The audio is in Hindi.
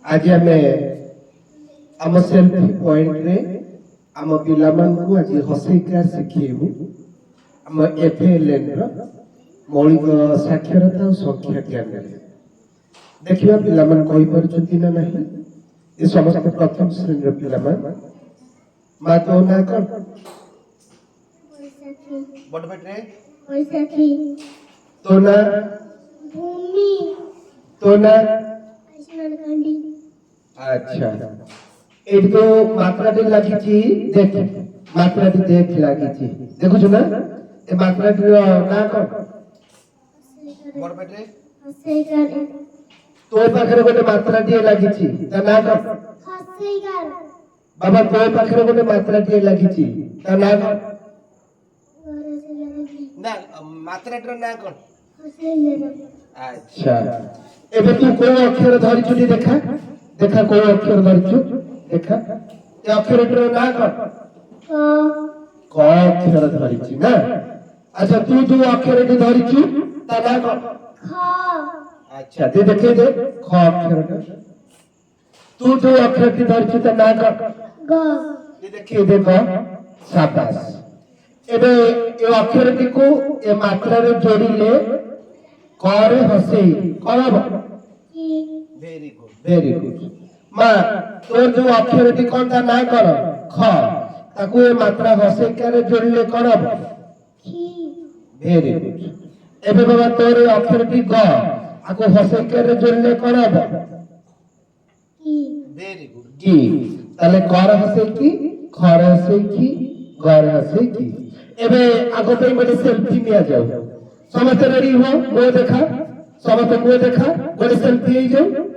आज आम आम सेल्फी पॉइंट रे आम पिला को आज हसैका शिखेबू आम एफएलएन मौलिक साक्षरता और संख्या ज्ञान देखा पिला कही पार्टी ना ना ये समस्त प्रथम श्रेणी पिला माँ तो ना कौन बड़ बेटे तो ना भूमि तो ना आसमान अच्छा ये तो मात्रा टी लगी देख मात्रा टी देख लगी देखु ना ये मात्रा टी ना कौन बड़ बेटे हसैकार तो पाखरे गोटे मात्रा टी लगी ता ना कौन हसैकार बाबा तो पाखरे गोटे मात्रा टी लगी ता ना कौन ना मात्रा टी ना कौन हसैकार अच्छा एबे तू को अक्षर धरि छुटी देखा देखा को अक्षर धरि छु देखा ये अक्षर टी ना कौन क अक्षर धरि छि ना अच्छा तू जो अक्षर टी धरि छु ता ना कौन ख अच्छा दे देखे दे ख अक्षर तू जो अक्षर टी धरि छु ता ना कौन ग ये देखिए देखो शाबाश एबे ये अक्षर टी को ये मात्रा रे जोड़ी ले करे हसई करब वेरी गुड मां तोर जो अक्षर टी कोन ता ना कर ख ताकू ये मात्रा हसई करे जोड़ी ले करब वेरी गुड एबे बाबा तोर अक्षर टी ग आको हसई करे जोड़ी ले करब वेरी गुड की ताले कर हसई की खर हसई की गर हसई की एबे आगो पे मने सेल्फी लिया जाओ समस्त रेडी हो मुंह देखा समस्त मुंह देखा गोटे सेल्फी हो जाओ